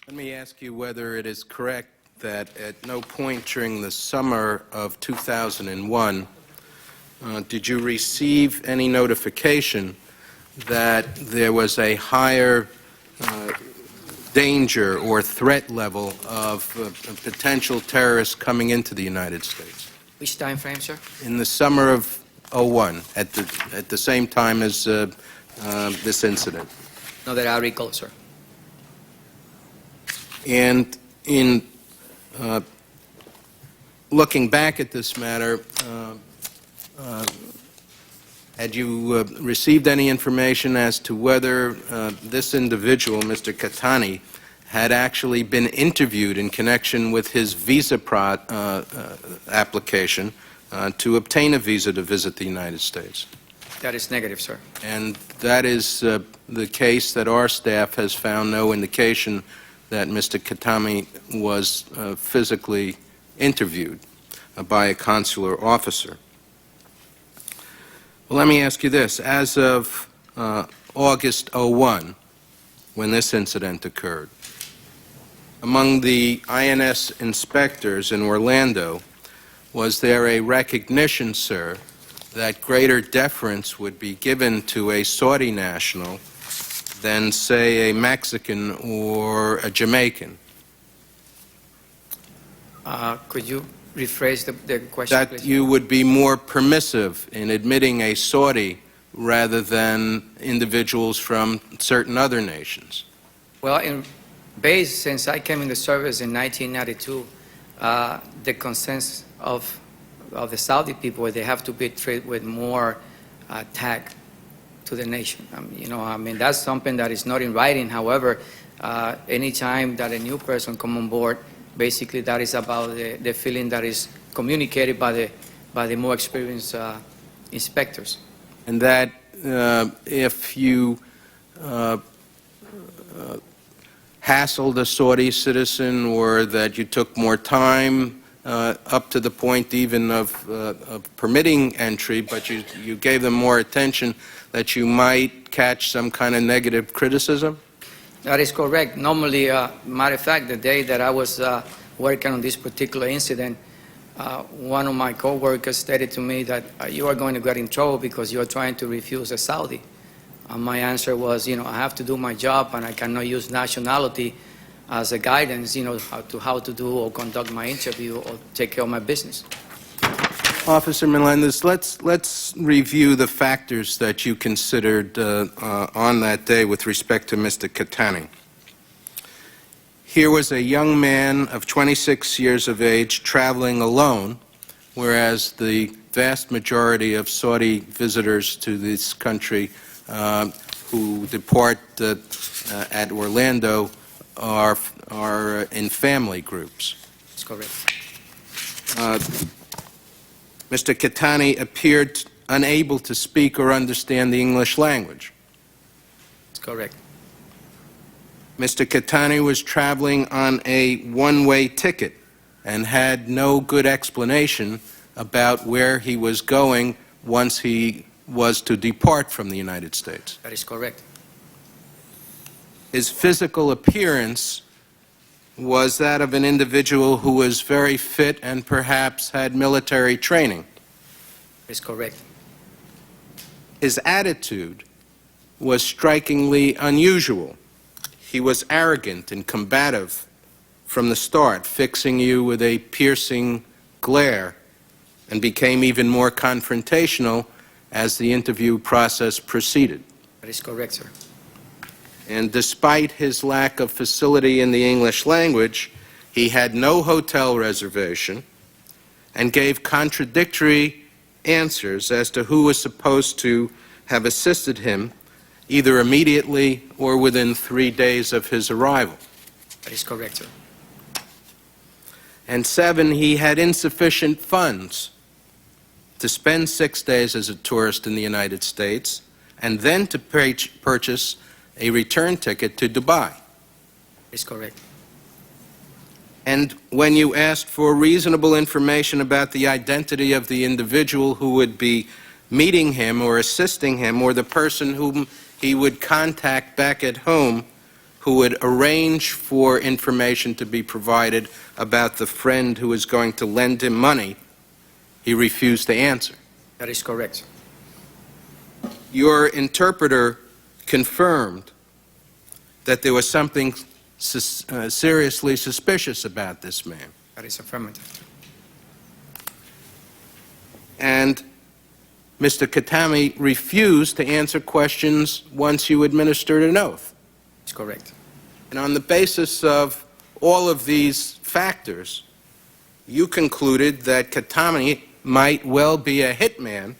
Let me ask you whether it is correct that at no point during the summer of 2001 did you receive any notification that there was a higher danger or threat level of potential terrorists coming into the United States? Which time frame, sir? In the summer of '01, at the same time as this incident. Not that I recall, sir. And in looking back at this matter, had you received any information as to whether this individual, Mr. Catani, had actually been interviewed in connection with his visa application to obtain a visa to visit the United States? That is negative, sir. And that is the case that our staff has found no indication that Mr. Katami was physically interviewed by a consular officer. Well, let me ask you this. As of August '01, when this incident occurred, among the INS inspectors in Orlando, was there a recognition, sir, that greater deference would be given to a Saudi national than, say, a Mexican or a Jamaican? Could you rephrase the question, That please? you would be more permissive in admitting a Saudi rather than individuals from certain other nations? Well, since I came in the service in 1992, the consensus of the Saudi people, they have to be treated with more tact to the nation. That's something that is not in writing. However, anytime that a new person come on board, basically that is about the feeling that is communicated by the more experienced inspectors. And that if you hassled a Saudi citizen, or that you took more time up to the point even of permitting entry, but you gave them more attention, that you might catch some kind of negative criticism? That is correct. Normally, matter of fact, the day that I was working on this particular incident, one of my co-workers stated to me that you are going to get in trouble because you are trying to refuse a Saudi. My answer was, I have to do my job, and I cannot use nationality as a guidance, how to do or conduct my interview or take care of my business. Officer Melendez, let's review the factors that you considered on that day with respect to Mr. Catani. Here was a young man of 26 years of age traveling alone, whereas the vast majority of Saudi visitors to this country who depart at Orlando are in family groups. That's correct. Mr. Catani appeared unable to speak or understand the English language. That's correct. Mr. Catani was traveling on a one-way ticket and had no good explanation about where he was going once he was to depart from the United States. That is correct. His physical appearance was that of an individual who was very fit and perhaps had military training. That is correct. His attitude was strikingly unusual. He was arrogant and combative from the start, fixing you with a piercing glare, and became even more confrontational as the interview process proceeded. That is correct, sir. And despite his lack of facility in the English language, he had no hotel reservation and gave contradictory answers as to who was supposed to have assisted him, either immediately or within 3 days of his arrival. That is correct, sir. And 7, he had insufficient funds to spend 6 days as a tourist in the United States and then to purchase a return ticket to Dubai. That is correct. And when you asked for reasonable information about the identity of the individual who would be meeting him or assisting him, or the person whom he would contact back at home, who would arrange for information to be provided about the friend who was going to lend him money, he refused to answer. That is correct. Your interpreter confirmed that there was something seriously suspicious about this man. That is affirmative. And Mr. Katami refused to answer questions once you administered an oath. It's correct. And on the basis of all of these factors, you concluded that Katami might well be a hitman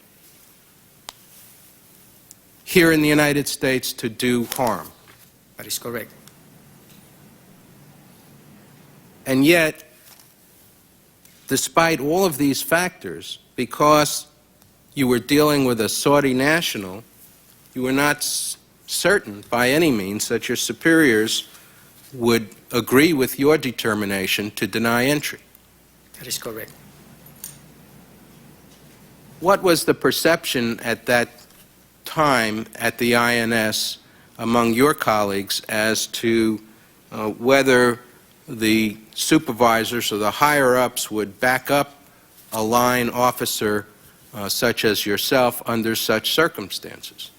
here in the United States to do harm. That is correct. And yet, despite all of these factors, because you were dealing with a Saudi national, you were not certain by any means that your superiors would agree with your determination to deny entry. That is correct. What was the perception at that time at the INS among your colleagues as to whether the supervisors or the higher-ups would back up a line officer such as yourself under such circumstances?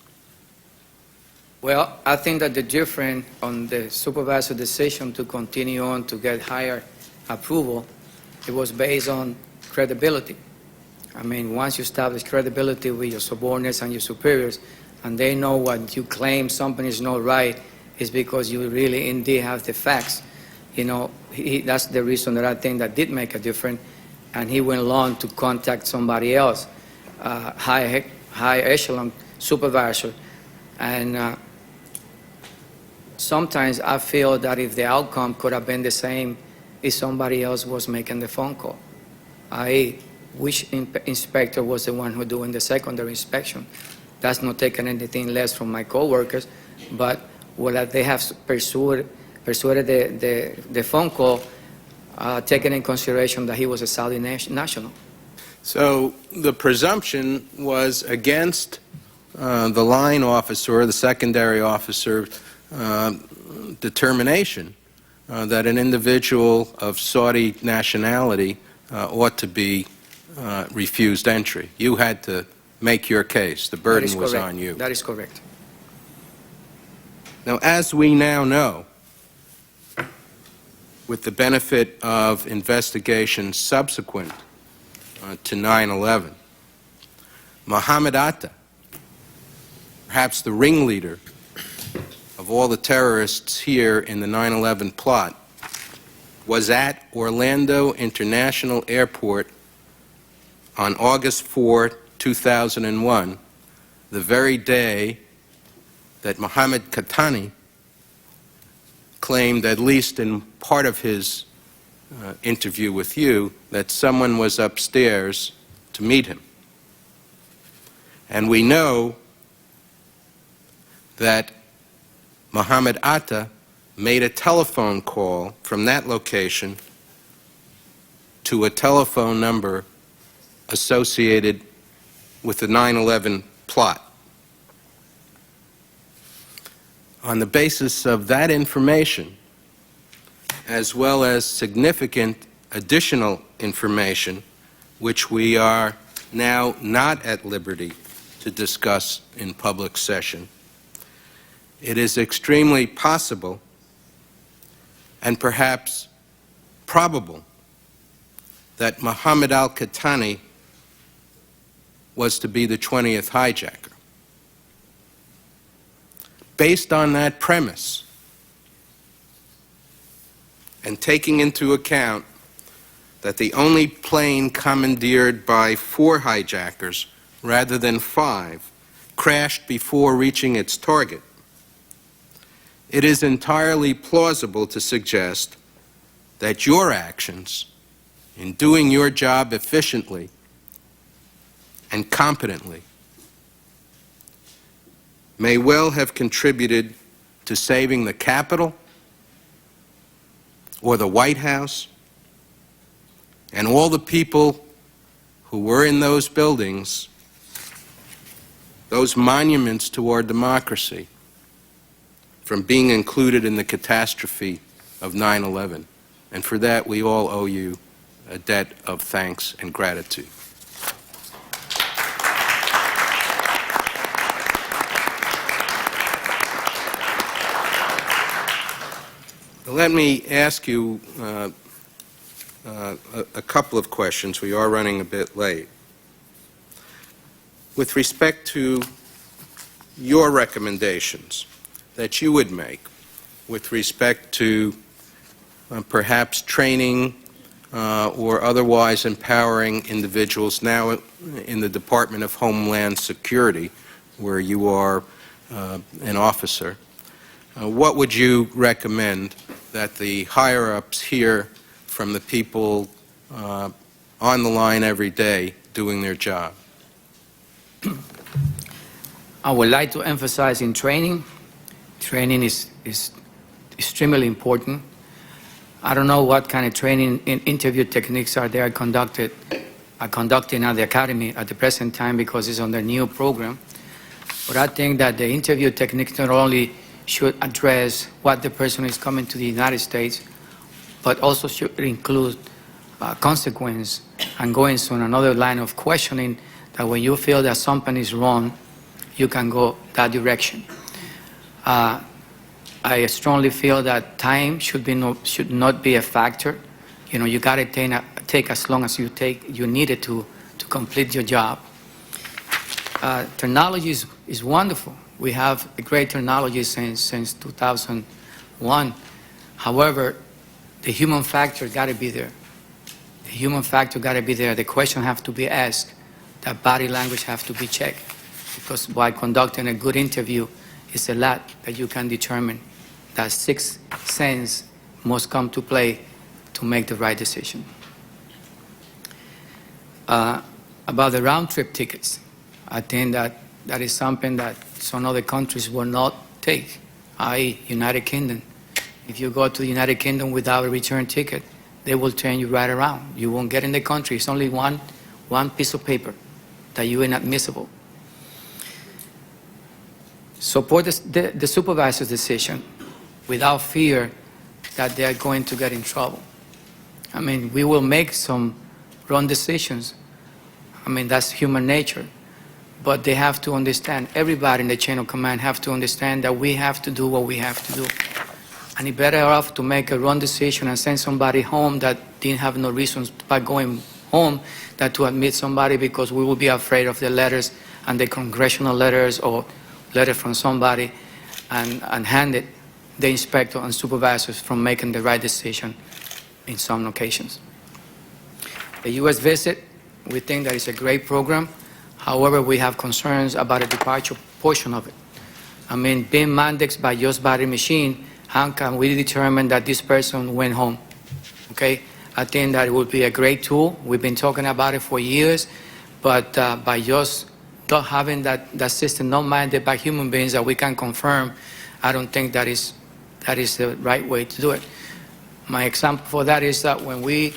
Well, I think that the difference on the supervisor's decision to continue on to get higher approval, it was based on credibility. I mean, once you establish credibility with your subordinates and your superiors, and they know what you claim something is not right, is because you really indeed have the facts. You know, that's the reason that I think that did make a difference, and he went along to contact somebody else, high echelon supervisor, and sometimes I feel that if the outcome could have been the same if somebody else was making the phone call, i.e., which inspector was the one who doing the secondary inspection. That's not taking anything less from my coworkers, but whether they have persuaded the phone call, taking in consideration that he was a Saudi national. So the presumption was against the line officer or the secondary officer determination that an individual of Saudi nationality ought to be refused entry. You had to make your case. The burden was on you. That is correct. Now, as we now know, with the benefit of investigations subsequent to 9/11, Mohammed Atta, perhaps the ringleader of all the terrorists here in the 9/11 plot, was at Orlando International Airport on August 4, 2001, the very day that Mohammed Katani claimed, at least in part of his interview with you, that someone was upstairs to meet him. And we know that Mohammed Atta made a telephone call from that location to a telephone number associated with the 9/11 plot. On the basis of that information, as well as significant additional information, which we are now not at liberty to discuss in public session, it is extremely possible and perhaps probable that Mohammed al-Katani was to be the 20th hijacker. Based on that premise, and taking into account that the only plane commandeered by 4 hijackers rather than 5 crashed before reaching its target, it is entirely plausible to suggest that your actions in doing your job efficiently and competently may well have contributed to saving the Capitol or the White House and all the people who were in those buildings, those monuments to our democracy, from being included in the catastrophe of 9/11. And for that, we all owe you a debt of thanks and gratitude. Let me ask you a couple of questions. We are running a bit late. With respect to your recommendations that you would make with respect to perhaps training or otherwise empowering individuals now in the Department of Homeland Security, where you are an officer, what would you recommend that the higher-ups hear from the people on the line every day doing their job? I would like to emphasize in training. Training is extremely important. I don't know what kind of training in interview techniques are conducting at the academy at the present time because it's on the new program. But I think that the interview techniques not only should address what the person is coming to the United States, but also should include consequence and going to another line of questioning that when you feel that something is wrong, you can go that direction. I strongly feel that time should not be a factor. You know, you got to take as long as you need it to complete your job. Technology is wonderful. We have a great technology since 2001. However, the human factor got to be there. The human factor got to be there. The question have to be asked. The body language have to be checked. Because by conducting a good interview, it's a lot that you can determine. That sixth sense must come to play to make the right decision. About the round-trip tickets, I think that is something that some other countries will not take, i.e. United Kingdom. If you go to the United Kingdom without a return ticket, they will turn you right around. You won't get in the country. It's only one piece of paper that you're inadmissible. Support the supervisor's decision without fear that they are going to get in trouble. I mean, we will make some wrong decisions. I mean, that's human nature. But they have to understand, everybody in the chain of command have to understand that we have to do what we have to do. And it's better off to make a wrong decision and send somebody home that didn't have no reasons by going home than to admit somebody because we will be afraid of the letters and the congressional letters or letter from somebody and hand it the inspector and supervisors from making the right decision in some occasions. The U.S. visit, we think that is a great program. However, we have concerns about the departure portion of it. I mean, being mandated by just body machine, how can we determine that this person went home? Okay? I think that it would be a great tool. We've been talking about it for years, but by just not having that system not mandated by human beings that we can confirm, I don't think that is the right way to do it. My example for that is that when we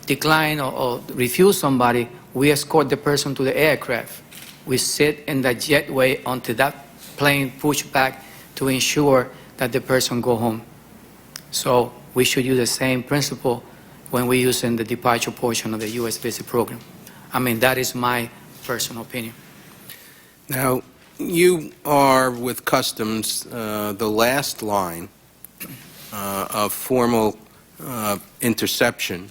decline or refuse somebody, we escort the person to the aircraft. We sit in the jetway until that plane pushed back to ensure that the person go home. So we should use the same principle when we use in the departure portion of the U.S. visit program. I mean, that is my personal opinion. Now, you are with Customs the last line of formal interception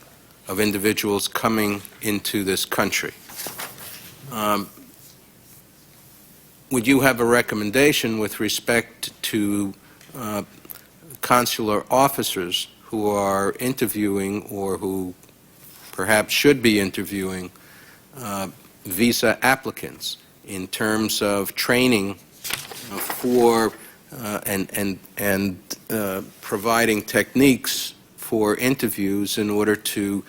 of individuals coming into this country. Would you have a recommendation with respect to consular officers who are interviewing or who perhaps should be interviewing visa applicants in terms of training for and providing techniques for interviews in order to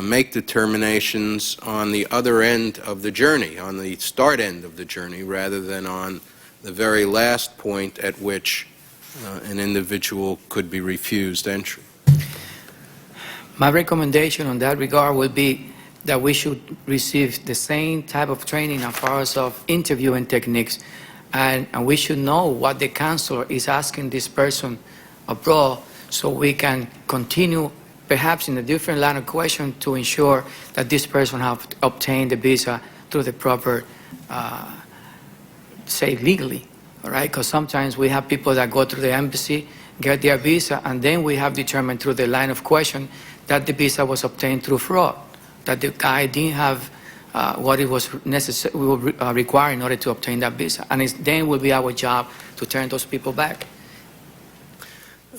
make determinations on the other end of the journey, on the start end of the journey, rather than on the very last point at which an individual could be refused entry? My recommendation on that regard would be that we should receive the same type of training as far as of interviewing techniques And we should know what the counselor is asking this person abroad so we can continue perhaps in a different line of question to ensure that this person have obtained the visa through the proper, say legally, all right? Because sometimes we have people that go through the embassy, get their visa, and then we have determined through the line of question that the visa was obtained through fraud, that the guy didn't have what it was necessary, required in order to obtain that visa. And then will be our job to turn those people back.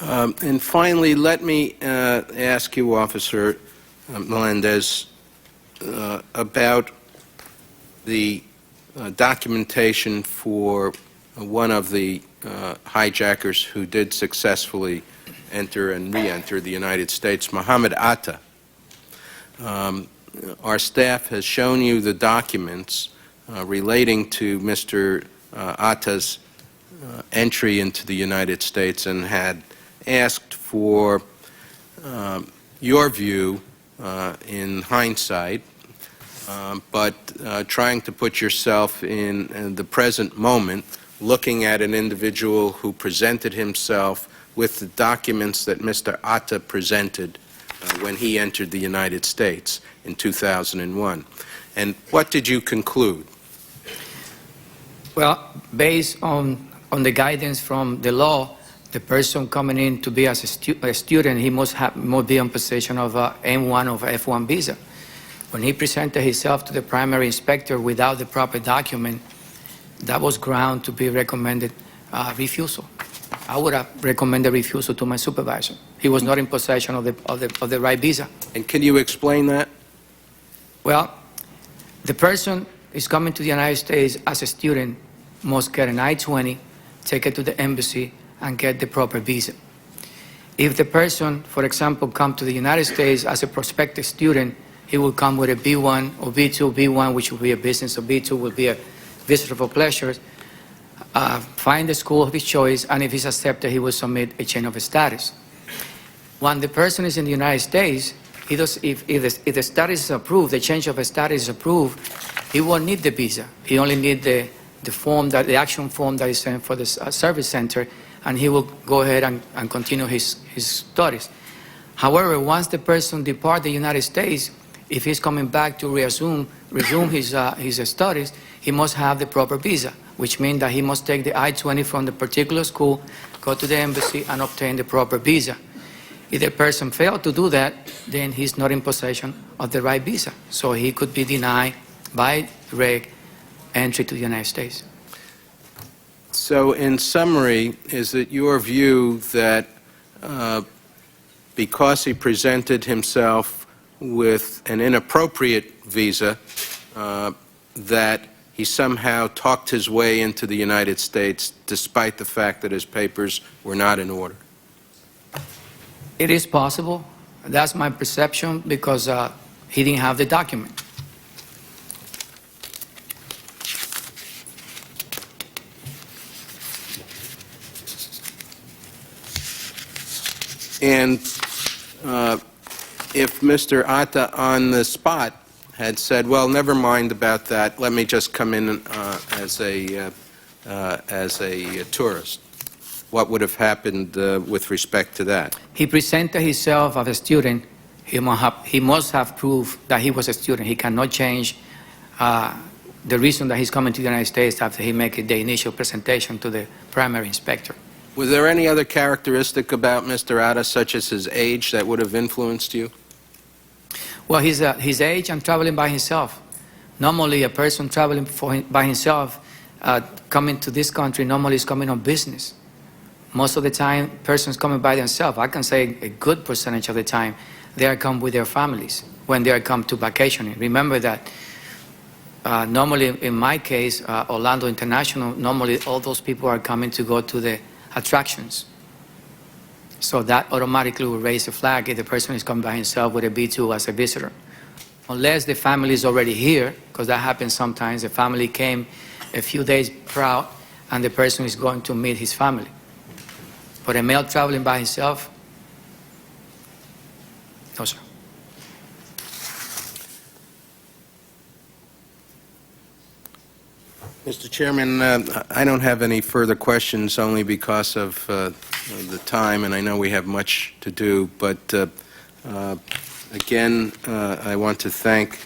And finally, let me ask you, Officer Melendez, about the documentation for one of the hijackers who did successfully enter and re-enter the United States, Mohammed Atta. Our staff has shown you the documents relating to Mr. Atta's entry into the United States and had asked for your view in hindsight, but trying to put yourself in the present moment, looking at an individual who presented himself with the documents that Mr. Atta presented when he entered the United States in 2001. And what did you conclude? Well, based on the guidance from the law, the person coming in to be as a student, he must be in possession of a M1 or F1 visa. When he presented himself to the primary inspector without the proper document, that was ground to be recommended refusal. I would have recommended refusal to my supervisor. He was not in possession of the right visa. And can you explain that? Well, the person is coming to the United States as a student must get an I-20, take it to the embassy, and get the proper visa. If the person, for example, come to the United States as a prospective student, he will come with a B1 or B2, B1, which will be a business, or B2 will be a visitor for pleasure, find the school of his choice, and if he's accepted, he will submit a change of status. When the person is in the United States, if the status is approved, the change of status is approved, he won't need the visa. He only needs the form, the action form that is sent for the service center, and he will go ahead and continue his studies. However, once the person departs the United States, if he's coming back to resume his studies, he must have the proper visa, which means that he must take the I-20 from the particular school, go to the embassy, and obtain the proper visa. If the person failed to do that, then he's not in possession of the right visa. So he could be denied by reg entry to the United States. So in summary, is it your view that because he presented himself with an inappropriate visa, that he somehow talked his way into the United States despite the fact that his papers were not in order? It is possible. That's my perception because he didn't have the document. And if Mr. Atta on the spot had said, well, never mind about that, let me just come in as a tourist, what would have happened with respect to that? He presented himself as a student. He must have proved that he was a student. He cannot change the reason that he's coming to the United States after he made the initial presentation to the primary inspector. Was there any other characteristic about Mr. Atta, such as his age, that would have influenced you? Well, his age and traveling by himself. Normally, a person traveling by himself, coming to this country, normally is coming on business. Most of the time, persons coming by themselves, I can say a good percentage of the time, they are come with their families when they are come to vacationing. Remember that normally, in my case, Orlando International, normally all those people are coming to go to the attractions. So that automatically will raise a flag if the person is coming by himself with a B2 as a visitor. Unless the family is already here, because that happens sometimes. The family came a few days prior and the person is going to meet his family. But a male traveling by himself, no, sir. Mr. Chairman, I don't have any further questions, only because of the time, and I know we have much to do. But again, I want to thank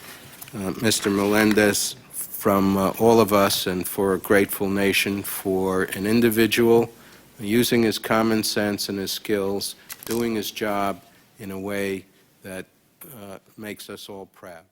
Mr. Melendez from all of us and for a grateful nation for an individual using his common sense and his skills, doing his job in a way that makes us all proud.